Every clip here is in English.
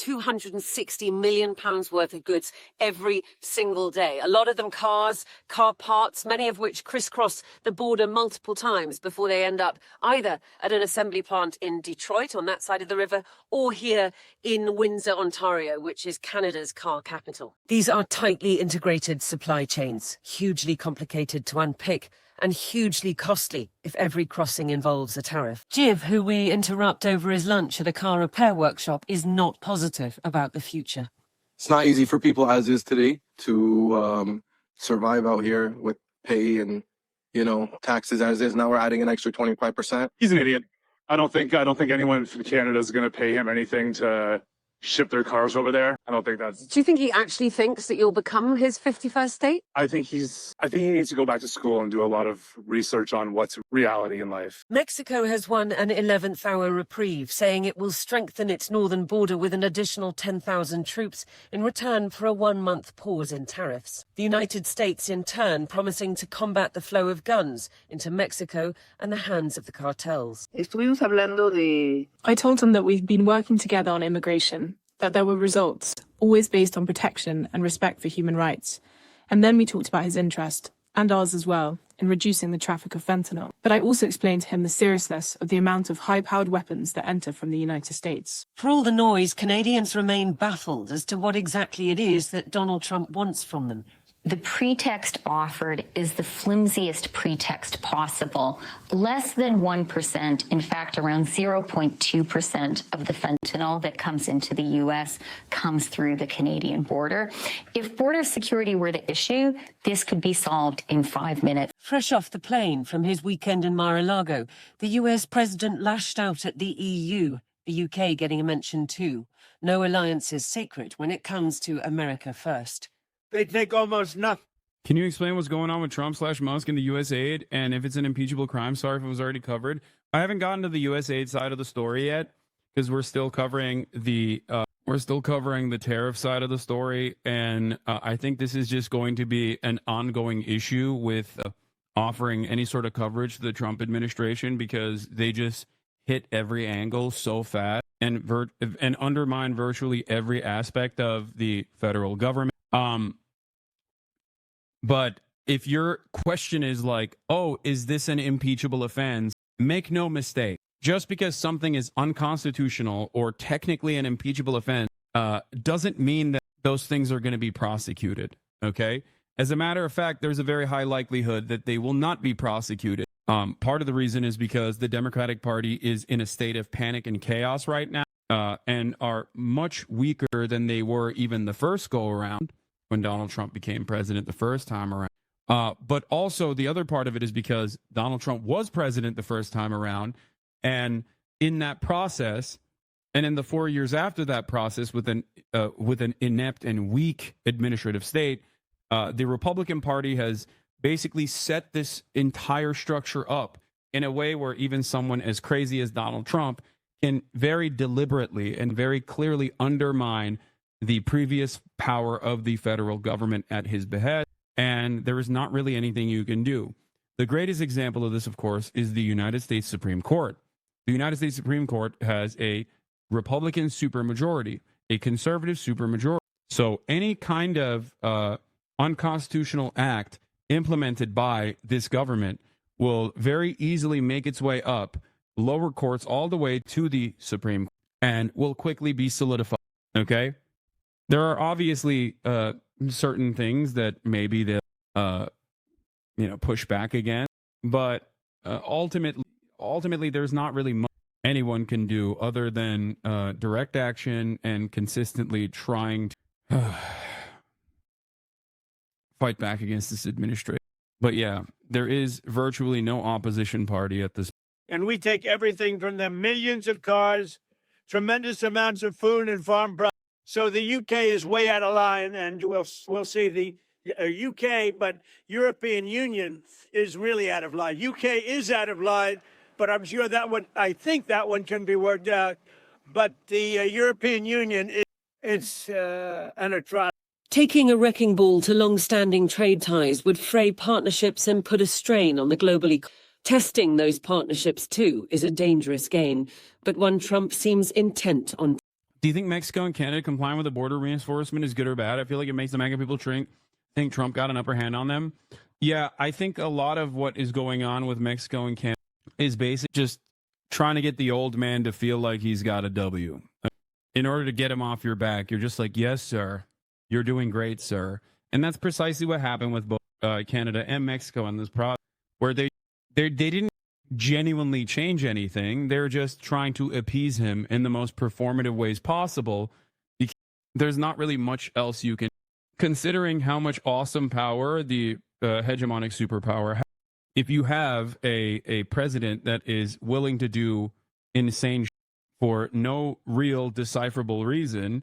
£260 million worth of goods every single day. A lot of them cars, car parts, many of which crisscross the border multiple times before they end up either at an assembly plant in Detroit on that side of the river or here in Windsor, Ontario, which is Canada's car capital. These are tightly integrated supply chains, hugely complicated to unpick and hugely costly if every crossing involves a tariff. Jiv, who we interrupt over his lunch at a car repair workshop, is not positive about the future. It's not easy for people as is today to survive out here with pay and, taxes as is. Now we're adding an extra 25%. He's an idiot. I don't think anyone from Canada is going to pay him anything to ship their cars over there. I don't think that's... Do you think he actually thinks that you'll become his 51st state? I think he needs to go back to school and do a lot of research on what's reality in life. Mexico has won an 11th hour reprieve, saying it will strengthen its northern border with an additional 10,000 troops in return for a 1-month pause in tariffs. The United States, in turn, promising to combat the flow of guns into Mexico and the hands of the cartels. I told him that we've been working together on immigration, that there were results, always based on protection and respect for human rights. And then we talked about his interest, and ours as well, in reducing the traffic of fentanyl. But I also explained to him the seriousness of the amount of high-powered weapons that enter from the United States. For all the noise, Canadians remain baffled as to what exactly it is that Donald Trump wants from them. The pretext offered is the flimsiest pretext possible. Less than 1%, in fact, around 0.2% of the fentanyl that comes into the U.S. comes through the Canadian border. If border security were the issue, this could be solved in 5 minutes. Fresh off the plane from his weekend in Mar-a-Lago, the U.S. president lashed out at the EU, the UK getting a mention too. No alliance is sacred when it comes to America first. They take almost nothing. Can you explain what's going on with Trump/Musk and the U.S. aid, and if it's an impeachable crime? Sorry if it was already covered. I haven't gotten to the U.S. aid side of the story yet because we're still covering the tariff side of the story, and I think this is just going to be an ongoing issue with offering any sort of coverage to the Trump administration because they just hit every angle so fast and undermine virtually every aspect of the federal government. But if your question is like, oh, is this an impeachable offense? Make no mistake. Just because something is unconstitutional or technically an impeachable offense doesn't mean that those things are going to be prosecuted. Okay? As a matter of fact, there's a very high likelihood that they will not be prosecuted. Part of the reason is because the Democratic Party is in a state of panic and chaos right now and are much weaker than they were even the first go around when Donald Trump became president the first time around. But also the other part of it is because Donald Trump was president the first time around. And in that process, and in the 4 years after that process with an inept and weak administrative state, the Republican Party has basically set this entire structure up in a way where even someone as crazy as Donald Trump can very deliberately and very clearly undermine the previous power of the federal government at his behest, and there is not really anything you can do. The greatest example of this, of course, is the United States Supreme Court. The United States Supreme Court has a Republican supermajority, a conservative supermajority. So any kind of unconstitutional act implemented by this government will very easily make its way up lower courts all the way to the Supreme Court and will quickly be solidified. Okay? There are obviously certain things that maybe they'll push back again, but ultimately there's not really much anyone can do other than direct action and consistently trying to fight back against this administration. But yeah, there is virtually no opposition party at this point. And we take everything from them, millions of cars, tremendous amounts of food and farm products. So the UK is way out of line, and we'll see the UK, but European Union is really out of line. UK is out of line, but I'm sure I think that one can be worked out. But the European Union, it's an atrocity. Taking a wrecking ball to long-standing trade ties would fray partnerships and put a strain on the global economy. Testing those partnerships, too, is a dangerous game, but one Trump seems intent on. Do you think Mexico and Canada complying with the border reinforcement is good or bad? I feel like it makes the MAGA people think Trump got an upper hand on them. Yeah, I think a lot of what is going on with Mexico and Canada is basically just trying to get the old man to feel like he's got a W. In order to get him off your back, you're just like, yes, sir. You're doing great, sir. And that's precisely what happened with both Canada and Mexico in this process, where they didn't genuinely change anything. They're just trying to appease him in the most performative ways possible. Because there's not really much else you can, considering how much awesome power the hegemonic superpower has. If you have a president that is willing to do insane for no real decipherable reason,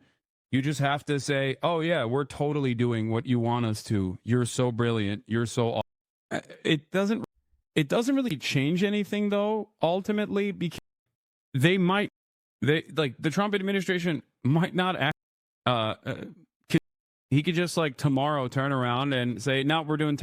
you just have to say, oh yeah, we're totally doing what you want us to. You're so brilliant. You're so awesome. It doesn't really change anything though, ultimately, because the Trump administration might not act, he could just like tomorrow turn around and say, no, we're doing